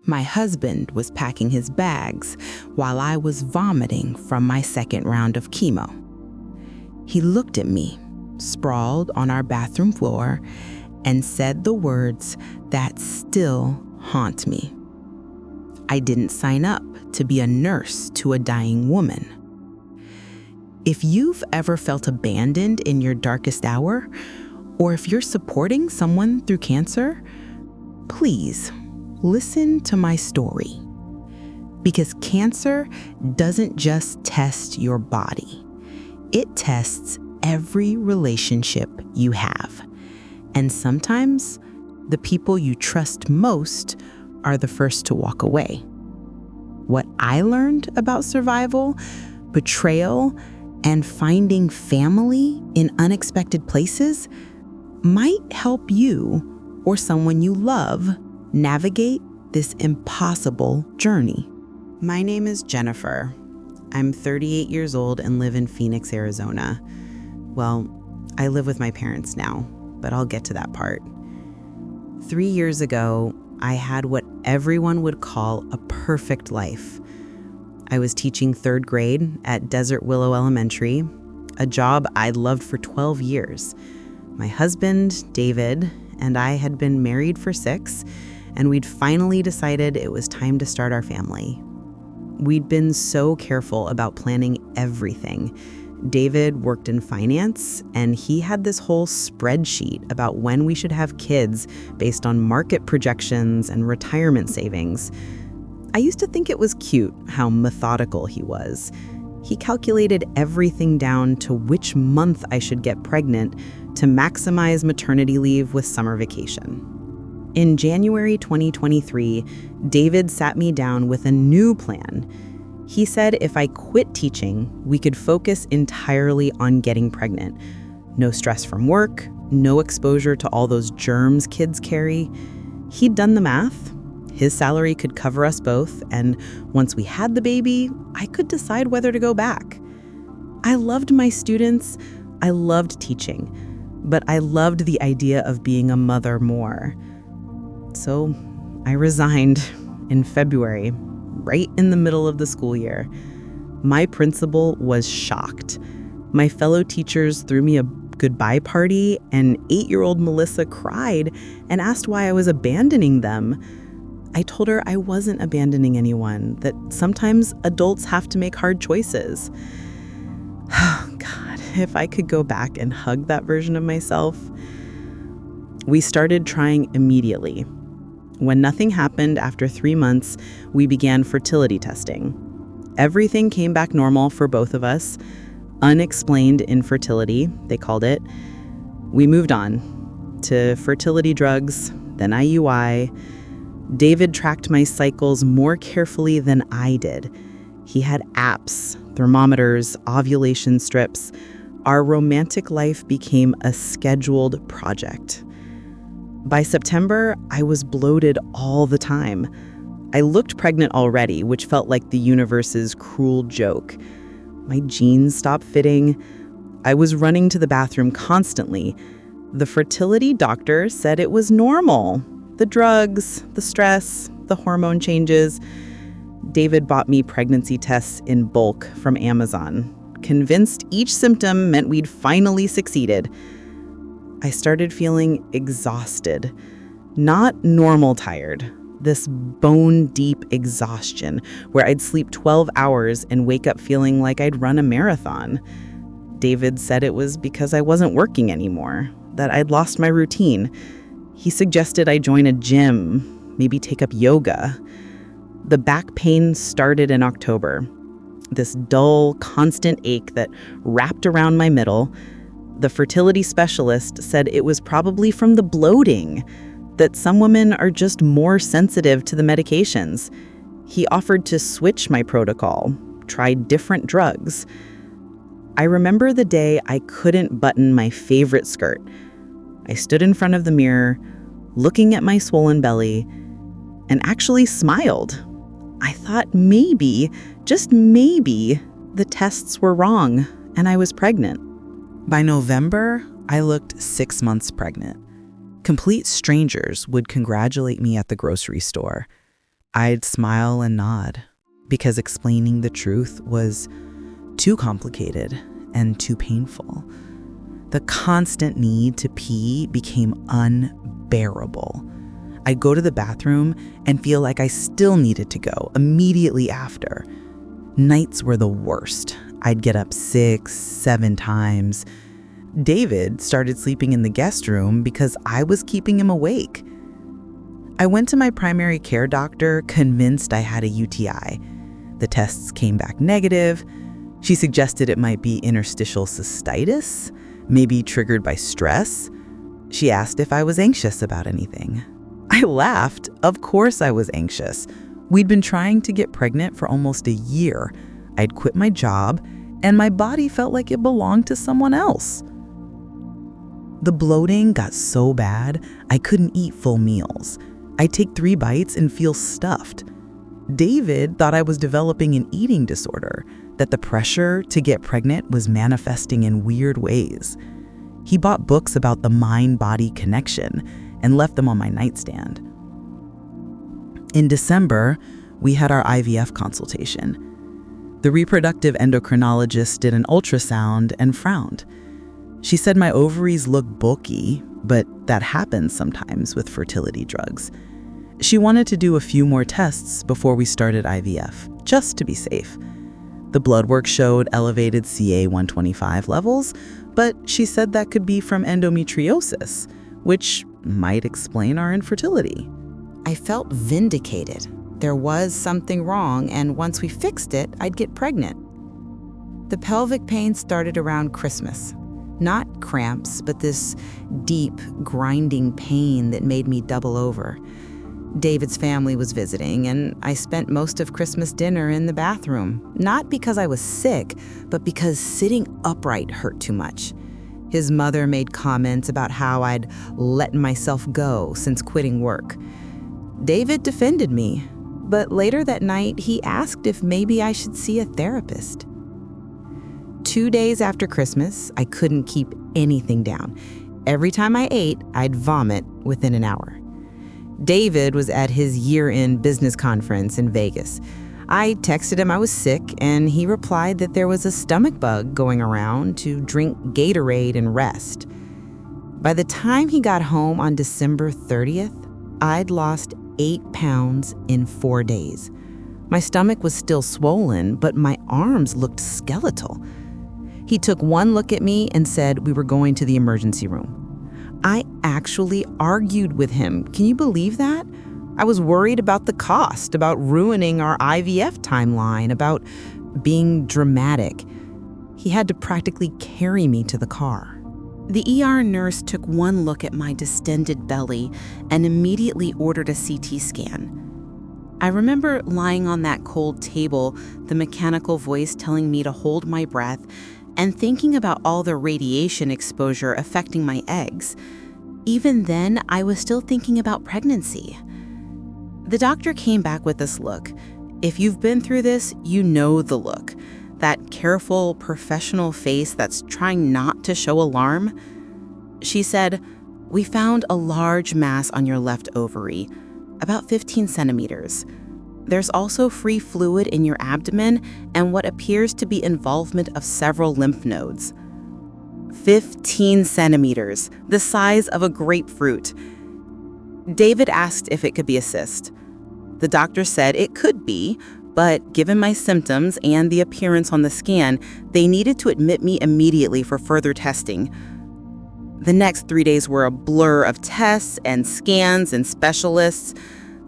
My husband was packing his bags while I was vomiting from my second round of chemo. He looked at me, sprawled on our bathroom floor, and said the words that still haunt me. I didn't sign up to be a nurse to a dying woman. If you've ever felt abandoned in your darkest hour, or if you're supporting someone through cancer, please listen to my story. Because cancer doesn't just test your body. It tests every relationship you have. And sometimes the people you trust most are the first to walk away. What I learned about survival, betrayal, and finding family in unexpected places might help you or someone you love navigate this impossible journey. My name is Jennifer. I'm 38 years old and live in Phoenix, Arizona. Well, I live with my parents now, but I'll get to that part. 3 years ago, I had what everyone would call a perfect life. I was teaching third grade at Desert Willow Elementary, a job I'd loved for 12 years. My husband, David, and I had been married for 6, and we'd finally decided it was time to start our family. We'd been so careful about planning everything. David worked in finance, and he had this whole spreadsheet about when we should have kids based on market projections and retirement savings. I used to think it was cute how methodical he was. He calculated everything down to which month I should get pregnant to maximize maternity leave with summer vacation. In January 2023, David sat me down with a new plan. He said if I quit teaching, we could focus entirely on getting pregnant. No stress from work, no exposure to all those germs kids carry. He'd done the math. His salary could cover us both, and once we had the baby, I could decide whether to go back. I loved my students, I loved teaching, but I loved the idea of being a mother more. So I resigned in February, right in the middle of the school year. My principal was shocked. My fellow teachers threw me a goodbye party, and 8-year-old Melissa cried and asked why I was abandoning them. I told her I wasn't abandoning anyone, that sometimes adults have to make hard choices. Oh, God, if I could go back and hug that version of myself. We started trying immediately. When nothing happened after 3 months, we began fertility testing. Everything came back normal for both of us. Unexplained infertility, they called it. We moved on to fertility drugs, then IUI. David tracked my cycles more carefully than I did. He had apps, thermometers, ovulation strips. Our romantic life became a scheduled project. By September, I was bloated all the time. I looked pregnant already, which felt like the universe's cruel joke. My jeans stopped fitting. I was running to the bathroom constantly. The fertility doctor said it was normal. The drugs, the stress, the hormone changes. David bought me pregnancy tests in bulk from Amazon, convinced each symptom meant we'd finally succeeded. I started feeling exhausted, not normal tired, this bone-deep exhaustion where I'd sleep 12 hours and wake up feeling like I'd run a marathon. David said it was because I wasn't working anymore, that I'd lost my routine. He suggested I join a gym, maybe take up yoga. The back pain started in October. This dull, constant ache that wrapped around my middle. The fertility specialist said it was probably from the bloating, that some women are just more sensitive to the medications. He offered to switch my protocol, try different drugs. I remember the day I couldn't button my favorite skirt. I stood in front of the mirror, looking at my swollen belly, and actually smiled. I thought maybe, just maybe, the tests were wrong and I was pregnant. By November, I looked 6 months pregnant. Complete strangers would congratulate me at the grocery store. I'd smile and nod, because explaining the truth was too complicated and too painful. The constant need to pee became unbearable. I'd go to the bathroom and feel like I still needed to go immediately after. Nights were the worst. I'd get up 6, 7 times. David started sleeping in the guest room because I was keeping him awake. I went to my primary care doctor convinced I had a UTI. The tests came back negative. She suggested it might be interstitial cystitis, maybe triggered by stress. She asked if I was anxious about anything. I laughed. Of course I was anxious. We'd been trying to get pregnant for almost a year. I'd quit my job, and my body felt like it belonged to someone else. The bloating got so bad, I couldn't eat full meals. I'd take 3 bites and feel stuffed. David thought I was developing an eating disorder, that the pressure to get pregnant was manifesting in weird ways. He bought books about the mind-body connection and left them on my nightstand. In December, we had our IVF consultation. The reproductive endocrinologist did an ultrasound and frowned. She said my ovaries look bulky, but that happens sometimes with fertility drugs. She wanted to do a few more tests before we started IVF, just to be safe. The blood work showed elevated CA-125 levels, but she said that could be from endometriosis, which might explain our infertility. I felt vindicated. There was something wrong, and once we fixed it, I'd get pregnant. The pelvic pain started around Christmas. Not cramps, but this deep, grinding pain that made me double over. David's family was visiting, and I spent most of Christmas dinner in the bathroom, not because I was sick, but because sitting upright hurt too much. His mother made comments about how I'd let myself go since quitting work. David defended me, but later that night he asked if maybe I should see a therapist. 2 days after Christmas, I couldn't keep anything down. Every time I ate, I'd vomit within an hour. David was at his year-end business conference in Vegas. I texted him I was sick, and he replied that there was a stomach bug going around to drink Gatorade and rest. By the time he got home on December 30th, I'd lost 8 pounds in 4 days. My stomach was still swollen, but my arms looked skeletal. He took one look at me and said we were going to the emergency room. I actually argued with him. Can you believe that? I was worried about the cost, about ruining our IVF timeline, about being dramatic. He had to practically carry me to the car. The ER nurse took one look at my distended belly and immediately ordered a CT scan. I remember lying on that cold table, the mechanical voice telling me to hold my breath, and thinking about all the radiation exposure affecting my eggs. Even then, I was still thinking about pregnancy. The doctor came back with this look. If you've been through this, you know the look. That careful, professional face that's trying not to show alarm. She said, "We found a large mass on your left ovary, about 15 centimeters. There's also free fluid in your abdomen and what appears to be involvement of several lymph nodes." 15 centimeters, the size of a grapefruit. David asked if it could be a cyst. The doctor said it could be, but given my symptoms and the appearance on the scan, they needed to admit me immediately for further testing. The next 3 days were a blur of tests and scans and specialists.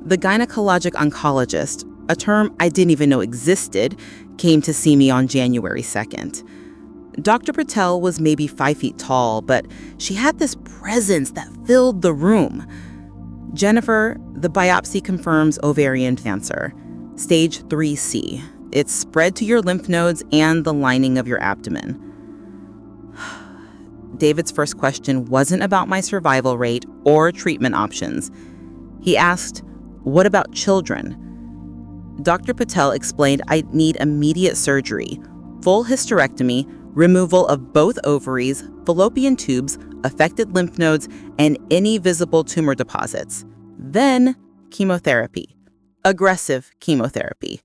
The gynecologic oncologist, a term I didn't even know existed, came to see me on January 2nd. Dr. Patel was maybe 5 feet tall, but she had this presence that filled the room. "Jennifer, the biopsy confirms ovarian cancer, stage 3C. It's spread to your lymph nodes and the lining of your abdomen." David's first question wasn't about my survival rate or treatment options. He asked, "What about children?" Dr. Patel explained I'd need immediate surgery, full hysterectomy, removal of both ovaries, fallopian tubes, affected lymph nodes, and any visible tumor deposits. Then chemotherapy. aggressive chemotherapy.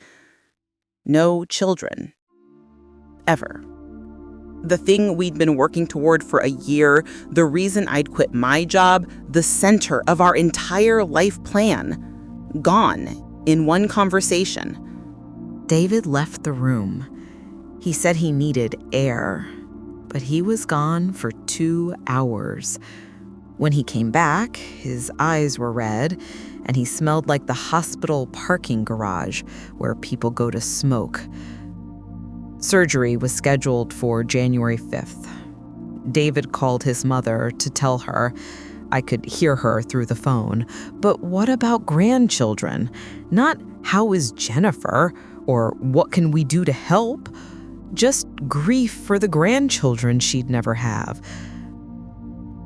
No children. Ever. The thing we'd been working toward for a year, the reason I'd quit my job, the center of our entire life plan. Gone in one conversation. David left the room. He said he needed air, but he was gone for 2 hours. When he came back, his eyes were red, and he smelled like the hospital parking garage where people go to smoke. Surgery was scheduled for January 5th. David called his mother to tell her. I could hear her through the phone. But what about grandchildren? Not how is Jennifer or what can we do to help? Just grief for the grandchildren she'd never have.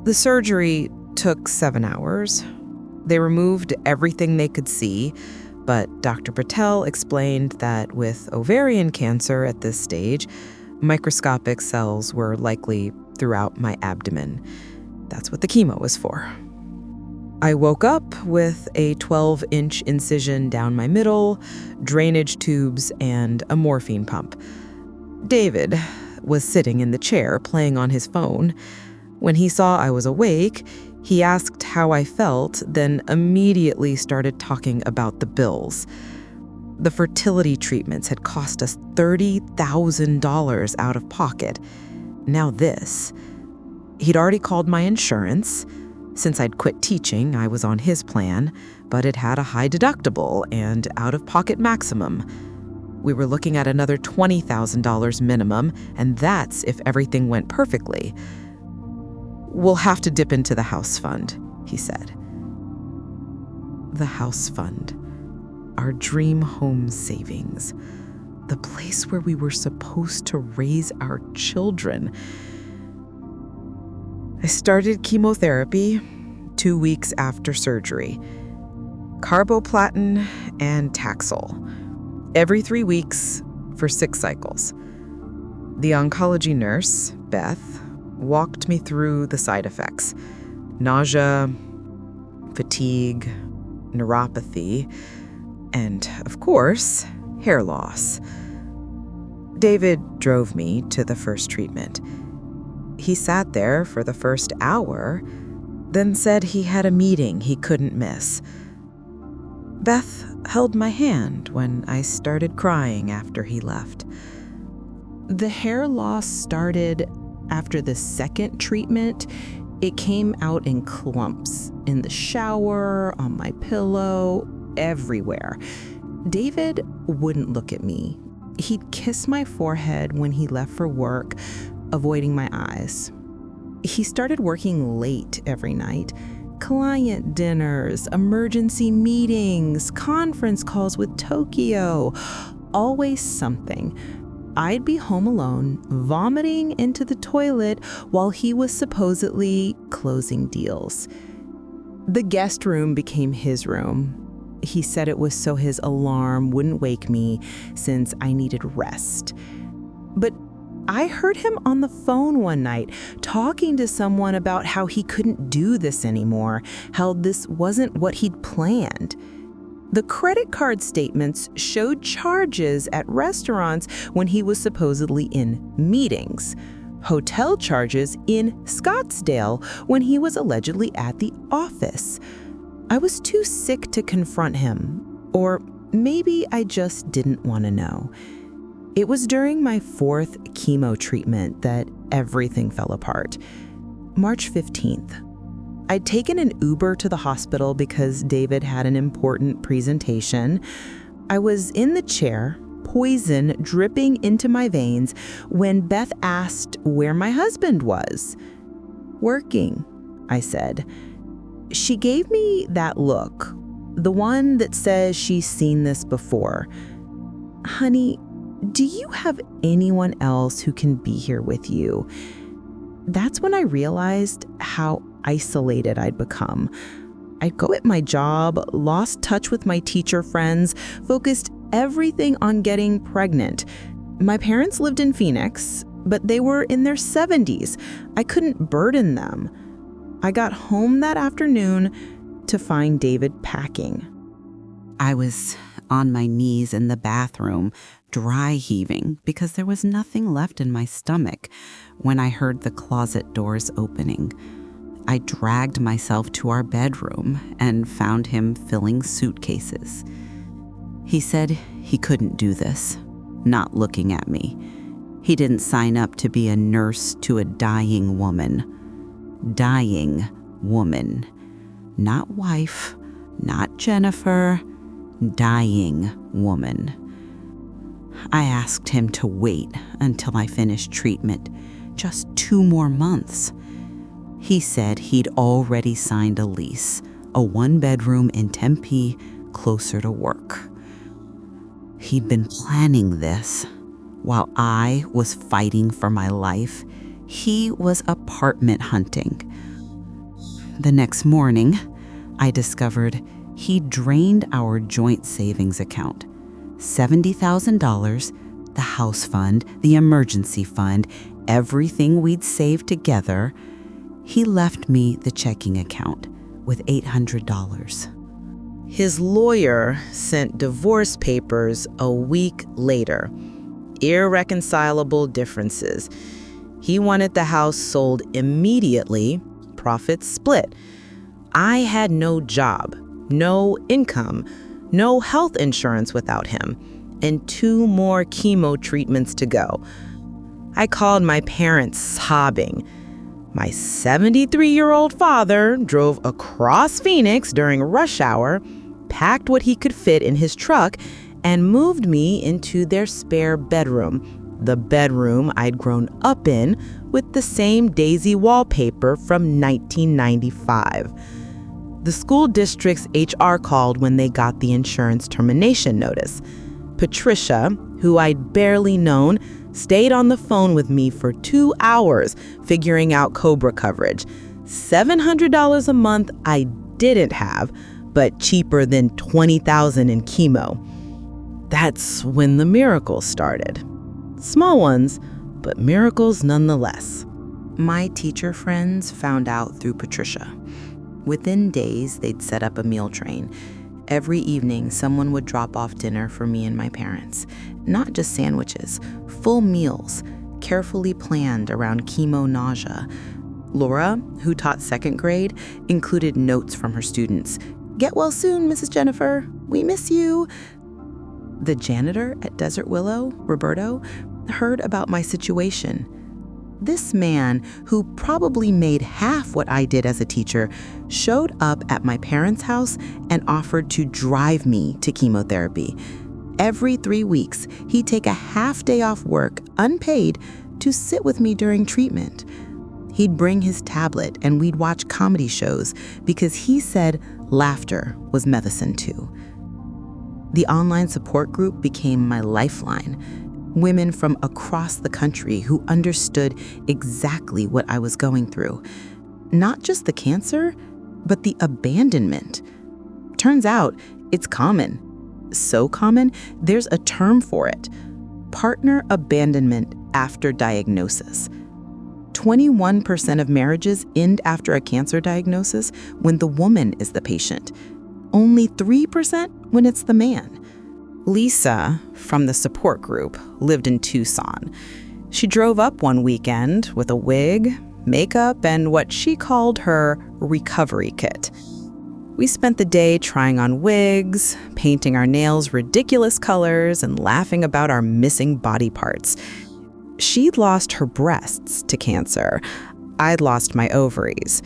The surgery took 7 hours. They removed everything they could see, but Dr. Patel explained that with ovarian cancer at this stage, microscopic cells were likely throughout my abdomen. That's what the chemo was for. I woke up with a 12-inch incision down my middle, drainage tubes, and a morphine pump. David was sitting in the chair playing on his phone. When he saw I was awake, he asked how I felt, then immediately started talking about the bills. The fertility treatments had cost us $30,000 out of pocket. Now this. He'd already called my insurance. Since I'd quit teaching, I was on his plan, but it had a high deductible and out-of-pocket maximum. We were looking at another $20,000 minimum, and that's if everything went perfectly. We'll have to dip into the house fund, he said. The house fund. Our dream home savings. The place where we were supposed to raise our children. I started chemotherapy 2 weeks after surgery. Carboplatin and Taxol. Every 3 weeks for 6 cycles. The oncology nurse, Beth, walked me through the side effects. Nausea, fatigue, neuropathy, and, of course, hair loss. David drove me to the first treatment. He sat there for the first hour, then said he had a meeting he couldn't miss. Beth held my hand when I started crying after he left. The hair loss started after the second treatment. It came out in clumps, in the shower, on my pillow, everywhere. David wouldn't look at me. He'd kiss my forehead when he left for work, avoiding my eyes. He started working late every night. Client dinners, emergency meetings, conference calls with Tokyo. Always something. I'd be home alone, vomiting into the toilet while he was supposedly closing deals. The guest room became his room. He said it was so his alarm wouldn't wake me since I needed rest. But I heard him on the phone one night talking to someone about how he couldn't do this anymore, how this wasn't what he'd planned. The credit card statements showed charges at restaurants when he was supposedly in meetings, hotel charges in Scottsdale when he was allegedly at the office. I was too sick to confront him, or maybe I just didn't want to know. It was during my 4th chemo treatment that everything fell apart. March 15th. I'd taken an Uber to the hospital because David had an important presentation. I was in the chair, poison dripping into my veins, when Beth asked where my husband was. "Working," I said. She gave me that look, the one that says she's seen this before. "Honey, do you have anyone else who can be here with you?" That's when I realized how isolated I'd become. I'd go at my job, lost touch with my teacher friends, focused everything on getting pregnant. My parents lived in Phoenix, but they were in their 70s. I couldn't burden them. I got home that afternoon to find David packing. I was on my knees in the bathroom, dry heaving because there was nothing left in my stomach when I heard the closet doors opening. I dragged myself to our bedroom and found him filling suitcases. He said he couldn't do this, not looking at me. He didn't sign up to be a nurse to a dying woman. Dying woman. Not wife, not Jennifer, dying woman. I asked him to wait until I finished treatment, just 2 more months. He said he'd already signed a lease, a 1-bedroom in Tempe, closer to work. He'd been planning this. While I was fighting for my life, he was apartment hunting. The next morning, I discovered he drained our joint savings account. $70,000, the house fund, the emergency fund, everything we'd saved together. He left me the checking account with $800. His lawyer sent divorce papers a week later. Irreconcilable differences. He wanted the house sold immediately, profits split. I had no job, no income, no health insurance without him, and 2 more chemo treatments to go. I called my parents sobbing. My 73-year-old father drove across Phoenix during rush hour, packed what he could fit in his truck, and moved me into their spare bedroom, the bedroom I'd grown up in with the same daisy wallpaper from 1995. The school district's HR called when they got the insurance termination notice. Patricia, who I'd barely known, stayed on the phone with me for 2 hours figuring out COBRA coverage. $700 a month I didn't have, but cheaper than $20,000 in chemo. That's when the miracles started. Small ones, but miracles nonetheless. My teacher friends found out through Patricia. Within days, they'd set up a meal train. Every evening, someone would drop off dinner for me and my parents. Not just sandwiches, full meals, carefully planned around chemo nausea. Laura, who taught 2nd grade, included notes from her students. "Get well soon, Mrs. Jennifer. We miss you." The janitor at Desert Willow, Roberto, heard about my situation. This man, who probably made half what I did as a teacher, showed up at my parents' house and offered to drive me to chemotherapy. Every 3 weeks, he'd take a half day off work, unpaid, to sit with me during treatment. He'd bring his tablet and we'd watch comedy shows because he said laughter was medicine too. The online support group became my lifeline. Women from across the country who understood exactly what I was going through. Not just the cancer, but the abandonment. Turns out it's common. So common, there's a term for it. Partner abandonment after diagnosis. 21% of marriages end after a cancer diagnosis when the woman is the patient. Only 3% when it's the man. Lisa, from the support group, lived in Tucson. She drove up one weekend with a wig, makeup, and what she called her recovery kit. We spent the day trying on wigs, painting our nails ridiculous colors, and laughing about our missing body parts. She'd lost her breasts to cancer. I'd lost my ovaries.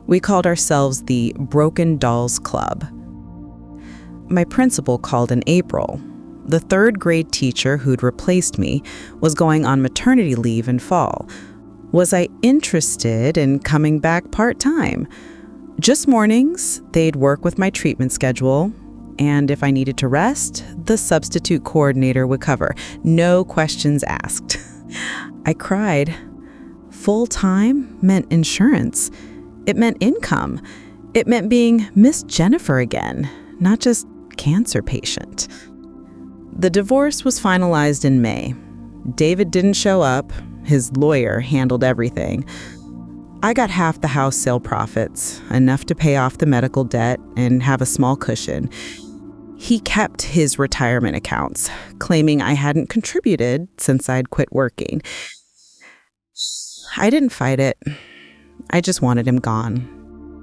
We called ourselves the Broken Dolls Club. My principal called in April. The 3rd grade teacher who'd replaced me was going on maternity leave in fall. Was I interested in coming back part-time? Just mornings, they'd work with my treatment schedule, and if I needed to rest, the substitute coordinator would cover. No questions asked. I cried. Full-time meant insurance. It meant income. It meant being Miss Jennifer again, not just cancer patient. The divorce was finalized in May. David didn't show up. His lawyer handled everything. I got half the house sale profits, enough to pay off the medical debt and have a small cushion. He kept his retirement accounts, claiming I hadn't contributed since I'd quit working. I didn't fight it. I just wanted him gone.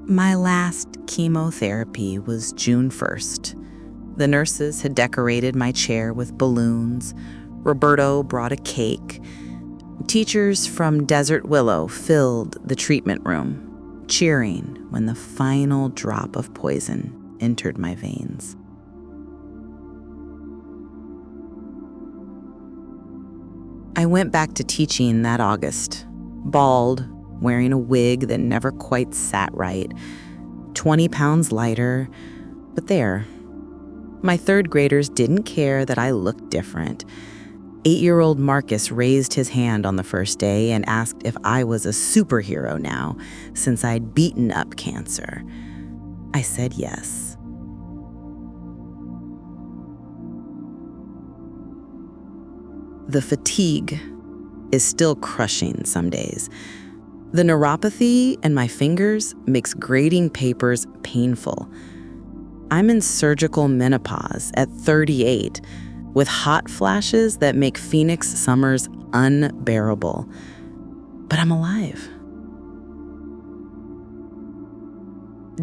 My last chemotherapy was June 1st. The nurses had decorated my chair with balloons. Roberto brought a cake. Teachers from Desert Willow filled the treatment room, cheering when the final drop of poison entered my veins. I went back to teaching that August, bald, wearing a wig that never quite sat right, 20 pounds lighter, but there. My third graders didn't care that I looked different. 8-year-old Marcus raised his hand on the first day and asked if I was a superhero now, since I'd beaten up cancer. I said yes. The fatigue is still crushing some days. The neuropathy in my fingers makes grading papers painful. I'm in surgical menopause at 38, with hot flashes that make Phoenix summers unbearable. But I'm alive.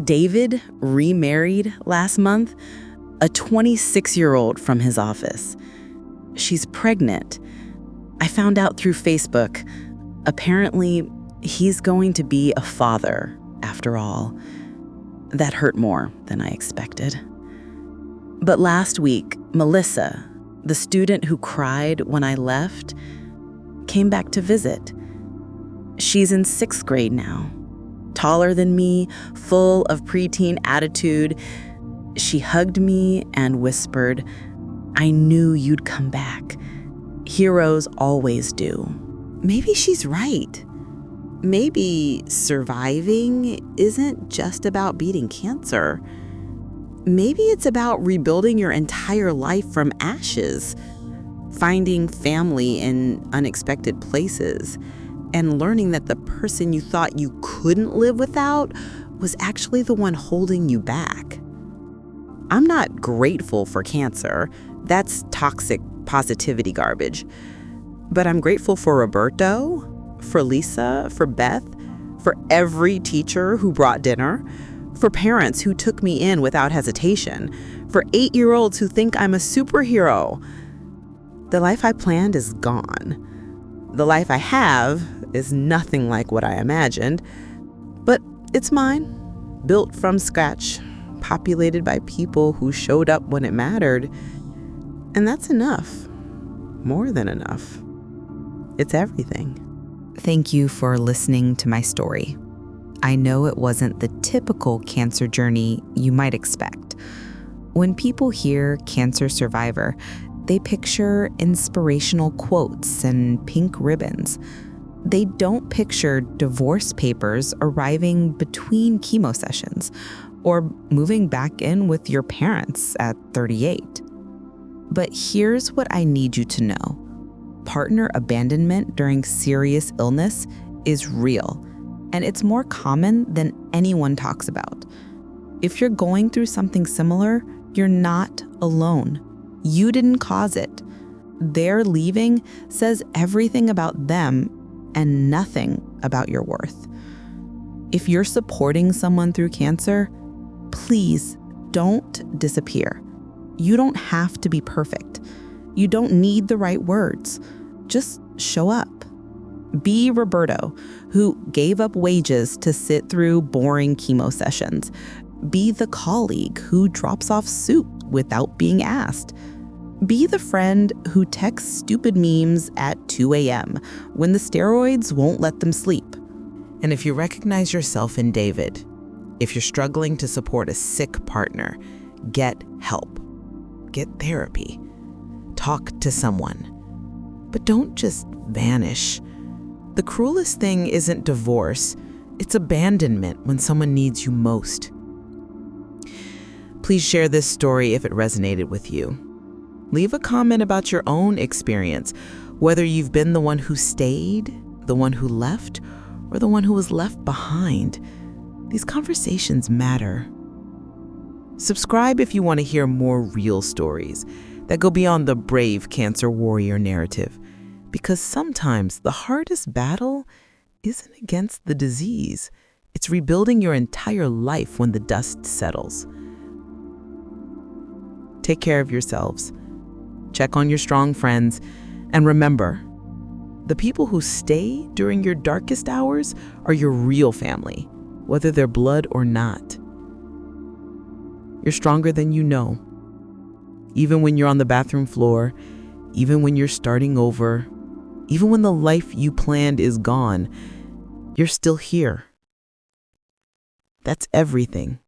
David remarried last month, a 26-year-old from his office. She's pregnant. I found out through Facebook. Apparently, he's going to be a father, after all. That hurt more than I expected. But last week, Melissa, the student who cried when I left, came back to visit. She's in 6th grade now, taller than me, full of preteen attitude. She hugged me and whispered, "I knew you'd come back. Heroes always do." Maybe she's right. Maybe surviving isn't just about beating cancer. Maybe it's about rebuilding your entire life from ashes, finding family in unexpected places, and learning that the person you thought you couldn't live without was actually the one holding you back. I'm not grateful for cancer. That's toxic positivity garbage. But I'm grateful for Roberto, for Lisa, for Beth, for every teacher who brought dinner, for parents who took me in without hesitation, for 8-year-olds who think I'm a superhero. The life I planned is gone. The life I have is nothing like what I imagined, but it's mine, built from scratch, populated by people who showed up when it mattered. And that's enough. More than enough. It's everything. Thank you for listening to my story. I know it wasn't the typical cancer journey you might expect. When people hear cancer survivor, they picture inspirational quotes and pink ribbons. They don't picture divorce papers arriving between chemo sessions or moving back in with your parents at 38. But here's what I need you to know. Partner abandonment during serious illness is real, and it's more common than anyone talks about. If you're going through something similar, you're not alone. You didn't cause it. Their leaving says everything about them and nothing about your worth. If you're supporting someone through cancer, please don't disappear. You don't have to be perfect. You don't need the right words. Just show up. Be Roberto, who gave up wages to sit through boring chemo sessions. Be the colleague who drops off soup without being asked. Be the friend who texts stupid memes at 2 a.m. when the steroids won't let them sleep. And if you recognize yourself in David, if you're struggling to support a sick partner, get help. Get therapy. Talk to someone. But don't just vanish. The cruelest thing isn't divorce, it's abandonment when someone needs you most. Please share this story if it resonated with you. Leave a comment about your own experience, whether you've been the one who stayed, the one who left, or the one who was left behind. These conversations matter. Subscribe if you want to hear more real stories that go beyond the brave cancer warrior narrative, because sometimes the hardest battle isn't against the disease. It's rebuilding your entire life when the dust settles. Take care of yourselves. Check on your strong friends. And remember, the people who stay during your darkest hours are your real family, whether they're blood or not. You're stronger than you know. Even when you're on the bathroom floor, even when you're starting over, even when the life you planned is gone, you're still here. That's everything.